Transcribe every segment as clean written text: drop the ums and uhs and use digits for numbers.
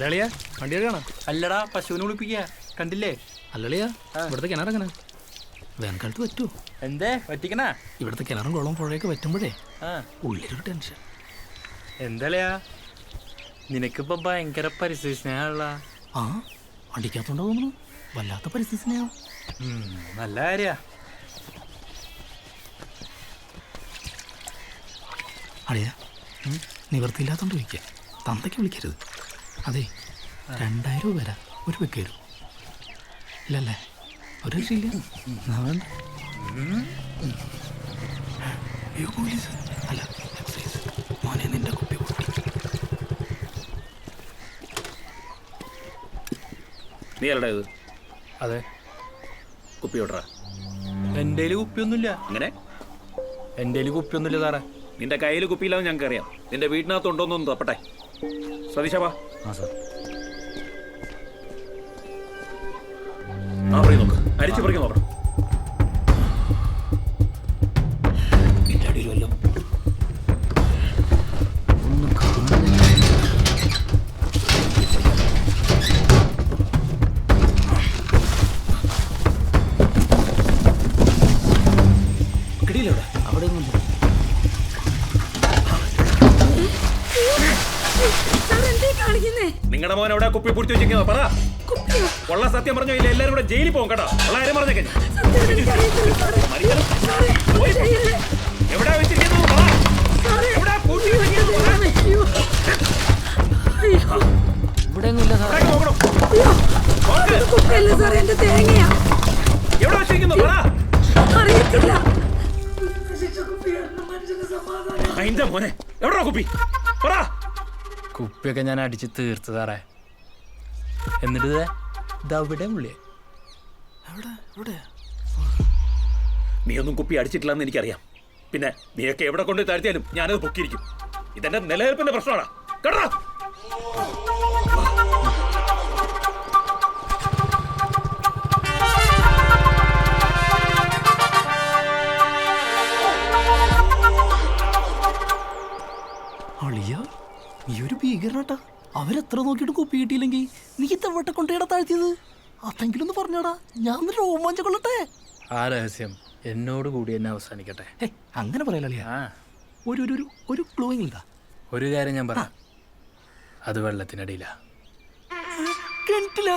ലളിയാ വണ്ടി എടുക്കണം. അല്ലടാ പശുവിനെ കുളിപ്പിക്കുക കണ്ടില്ലേ? അല്ലളിയാ ഇവിടുത്തെ കിണറെങ്ങനെ വേനൽക്കാലത്ത് പറ്റുമോ? എന്തേ പറ്റിക്കണ? ഇവിടുത്തെ കിണറും കുളവും പുഴയൊക്കെ പറ്റുമ്പോഴേ ഉള്ളിലൊരു ടെൻഷൻ. എന്തല്ലയാ നിനക്കിപ്പോ ഭയങ്കര പരിസ്ഥിതി സ്നേഹമുള്ള. ആ വണ്ടിക്കകത്തോണ്ടോ തോന്നുന്നു വല്ലാത്ത പരിസ്ഥിതി സ്നേഹം. നല്ല കാര്യ. അളിയാ നിവർത്തിയില്ലാത്തോണ്ട് ചോദിക്കുക, തന്തയ്ക്ക് വിളിക്കരുത്. അതെ 2000 രൂപ വരാം ഒരു വെക്കേരു ഇല്ലല്ലേ? ഒരു രക്ഷയില്ല. വേണ്ട പോലീസ് അല്ല എക്സൈസ്. മോനെ നിന്റെ കുപ്പി പൊട്ടി. നീ അല്ലടാ ഇത്? അതെ. കുപ്പി വിടറാ. എൻ്റെ കുപ്പിയൊന്നുമില്ല. അങ്ങനെ എൻ്റെ കുപ്പിയൊന്നുമില്ല സാറേ. നിന്റെ കയ്യിൽ കുപ്പിയില്ലാന്ന് ഞങ്ങൾക്ക് അറിയാം. നിന്റെ വീട്ടിനകത്തുണ്ടോന്നൊന്നും തപ്പട്ടെ. സതീശാ ആ സാർ. ആ പറയും നോക്ക്, അരിച്ചു പറിക്കാൻ നോക്കണം. നിന്റെ അടിയിൽ വല്ലതും കിടിയില്ല അവിടെ ഒന്നും. നിങ്ങളുടെ മോൻ എവിടെ കുപ്പി പിടിച്ചു വെച്ചിരിക്കുന്നോ? പറ. ഉള്ള സത്യം പറഞ്ഞോ ഇല്ല എല്ലാരും കൂടെ ജയിലിൽ പോകും കേട്ടോ. ഉള്ള കാര്യം പറഞ്ഞേക്കെ. എവിടെ വെച്ചിരിക്കുന്നു? എവിടെ വെച്ചിരിക്കുന്നു? അതിന്റെ മോനെ എവിടാ കുപ്പി? പറ. കുപ്പിയൊക്കെ ഞാൻ അടിച്ച് തീർത്ത് സാറേ. എന്നിട്ട് ഇതവിടെ ഉള്ളിയെ. നീ ഒന്നും കുപ്പി അടിച്ചിട്ടില്ലെന്ന് എനിക്കറിയാം. പിന്നെ നീയൊക്കെ എവിടെ കൊണ്ട് താഴ്ത്തിയാലും ഞാനത് പൊക്കിയിരിക്കും. ഇതെന്റെ നിലനിൽപ്പിന്റെ പ്രശ്നമാണ് കേട്ടോ. അളിയ നീ ഒരു ഭീകരനാട്ടാ. അവരെത്ര നോക്കിയിട്ട് കുപ്പി കിട്ടിയില്ലെങ്കിൽ നീ ഇത്തവട്ട കൊണ്ടേടാ താഴ്ത്തിയത്? അതെങ്കിലും ഒന്ന് പറഞ്ഞോടാ, ഞാൻ രോമാഞ്ച കൊള്ളട്ടെ. ആ രഹസ്യം എന്നോട് കൂടി എന്നെ അവസാനിക്കട്ടെ. അങ്ങനെ പറയലളിയ. ഒരു ഒരു ഒരു ക്ലൂയിങ്. ഒരു കാര്യം ഞാൻ പറയാം, അത് വെള്ളത്തിനടിയില്ല. കിണറ്റില്ല.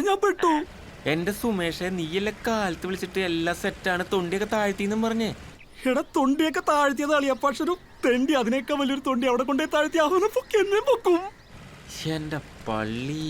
ഞാൻ പെട്ടു. എന്റെ സുമേഷെ, നീയല്ലേ കാലത്ത് വിളിച്ചിട്ട് എല്ലാം സെറ്റാണ്, തൊണ്ടിയൊക്കെ താഴ്ത്തിന്നും പറഞ്ഞേ. എടാ തൊണ്ടിയൊക്കെ താഴ്ത്തിയത് അളിയ, പക്ഷെ ഒരു തെണ്ടി അതിനേക്കാൾ വലിയൊരു തൊണ്ടി അവിടെ കൊണ്ടേ താഴ്ത്തി അവനെ എന്നെ പൊക്കും. എന്റെ പള്ളി.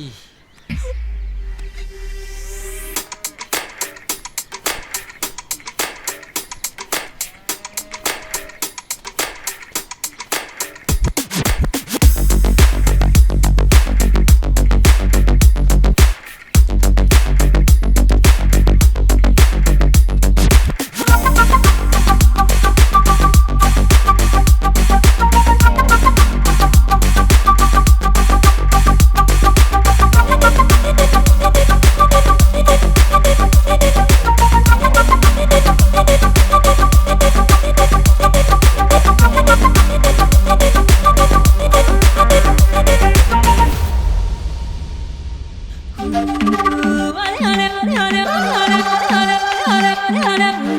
na na na na